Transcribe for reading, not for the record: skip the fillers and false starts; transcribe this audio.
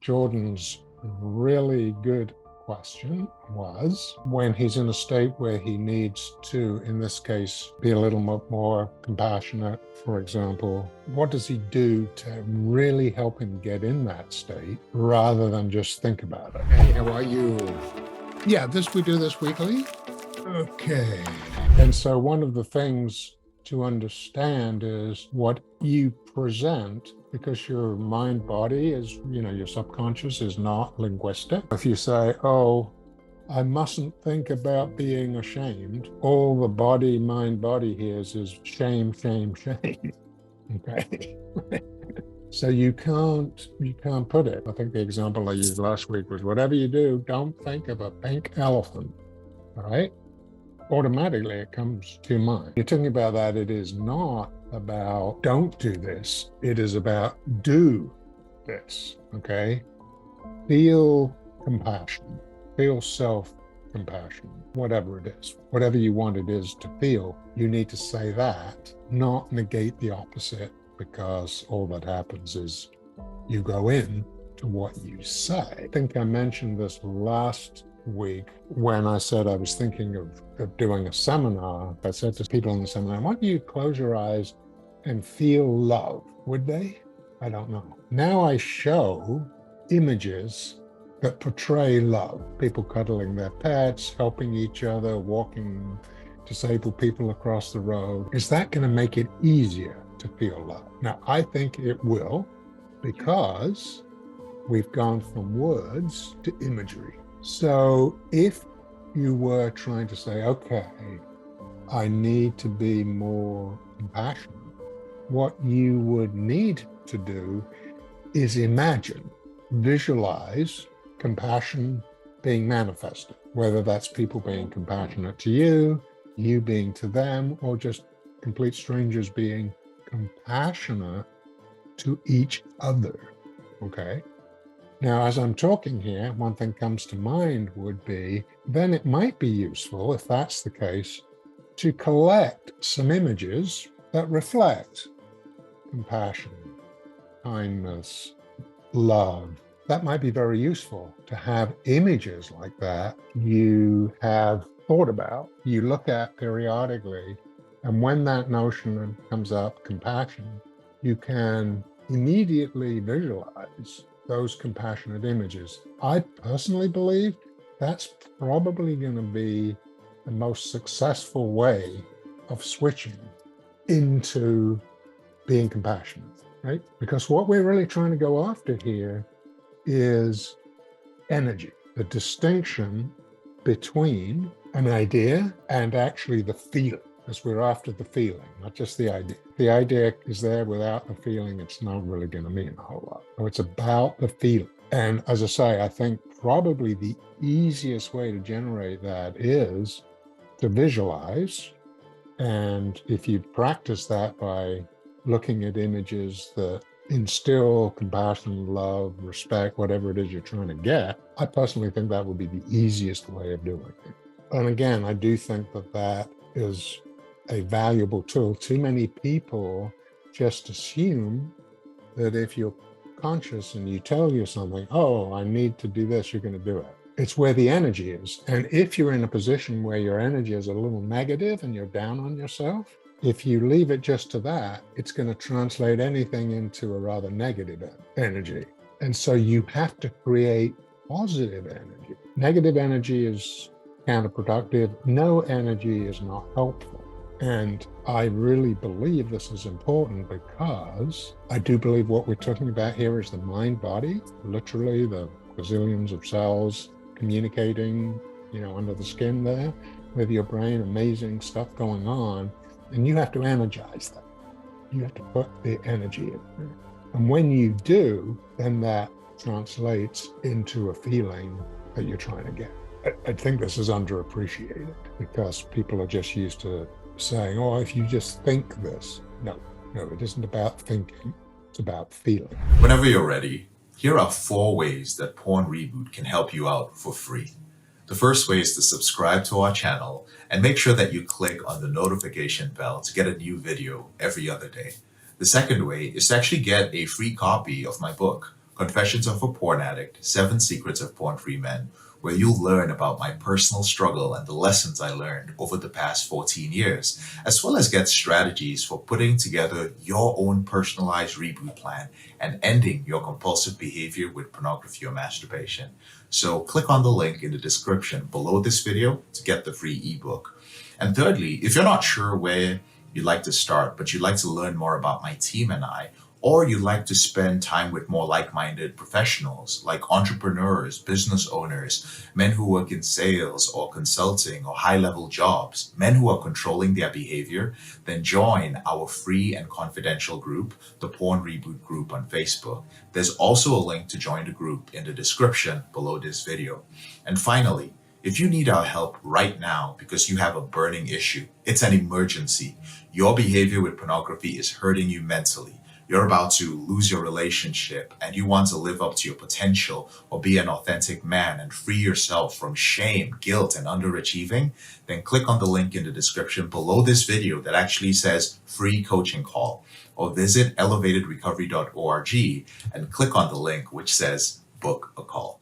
Jordan's really good question was, when he's in a state where he needs to, in this case, be a little more compassionate, for example, what does he do to really help him get in that state rather than just think about it? Hey, how are you? Yeah, we do this weekly. Okay. And so one of the things to understand is what you present, because your mind body is, your subconscious is not linguistic. If you say, oh, I mustn't think about being ashamed, all the mind body hears is shame, shame, shame. Okay. So you can't put it. I think the example I used last week was, whatever you do, don't think of a pink elephant. All right? Automatically it comes to mind. You're talking about that. It is not about don't do this. It is about do this. Okay. Feel compassion, feel self-compassion, whatever it is, whatever you want it is to feel, you need to say that, not negate the opposite, because all that happens is you go in to what you say. I think I mentioned this last week when I said I was thinking of doing a seminar. I said to people in the seminar, why don't you close your eyes and feel love? Would they? I don't know. Now I show images that portray love. People cuddling their pets, helping each other, walking disabled people across the road. Is that going to make it easier to feel love? Now, I think it will, because we've gone from words to imagery. So if you were trying to say, okay, I need to be more compassionate, what you would need to do is imagine, visualize compassion being manifested, whether that's people being compassionate to you, you being to them, or just complete strangers being compassionate to each other. Okay. Now, as I'm talking here, one thing comes to mind would be, then it might be useful, if that's the case, to collect some images that reflect compassion, kindness, love. That might be very useful to have images like that you have thought about, you look at periodically, and when that notion comes up, compassion, you can immediately visualize those compassionate images. I personally believe that's probably going to be the most successful way of switching into being compassionate, right? Because what we're really trying to go after here is energy, the distinction between an idea and actually the feeling, because we're after the feeling, not just the idea. The idea is there. Without the feeling, it's not really going to mean a whole lot. So it's about the feeling. And as I say, I think probably the easiest way to generate that is to visualize. And if you practice that by looking at images that instill compassion, love, respect, whatever it is you're trying to get, I personally think that would be the easiest way of doing it. And again, I do think that that is a valuable tool. Too many people just assume that if you're conscious and you tell you something, oh, I need to do this, you're going to do it. It's where the energy is. And if you're in a position where your energy is a little negative and you're down on yourself, if you leave it just to that, it's going to translate anything into a rather negative energy. And so you have to create positive energy. Negative energy is counterproductive. No energy is not helpful. And I really believe this is important, because I do believe what we're talking about here is the mind body, literally the gazillions of cells communicating, under the skin there with your brain, amazing stuff going on. And you have to energize that. You have to put the energy in there. And when you do, then that translates into a feeling that you're trying to get. I think this is underappreciated, because people are just used to saying, oh, if you just think this. No, it isn't about thinking. It's about feeling. Whenever you're ready, here are 4 ways that Porn Reboot can help you out for free. The first way is to subscribe to our channel and make sure that you click on the notification bell to get a new video every other day. The second way is to actually get a free copy of my book, Confessions of a Porn Addict, 7 Secrets of Porn-Free Men, where you'll learn about my personal struggle and the lessons I learned over the past 14 years, as well as get strategies for putting together your own personalized reboot plan and ending your compulsive behavior with pornography or masturbation. So click on the link in the description below this video to get the free ebook. And thirdly, if you're not sure where you'd like to start, but you'd like to learn more about my team and I, or you'd like to spend time with more like-minded professionals like entrepreneurs, business owners, men who work in sales or consulting or high-level jobs, men who are controlling their behavior, then join our free and confidential group, the Porn Reboot group on Facebook. There's also a link to join the group in the description below this video. And finally, if you need our help right now because you have a burning issue, it's an emergency. Your behavior with pornography is hurting you mentally. You're about to lose your relationship and you want to live up to your potential or be an authentic man and free yourself from shame, guilt, and underachieving, then click on the link in the description below this video that actually says free coaching call, or visit elevatedrecovery.org and click on the link which says book a call.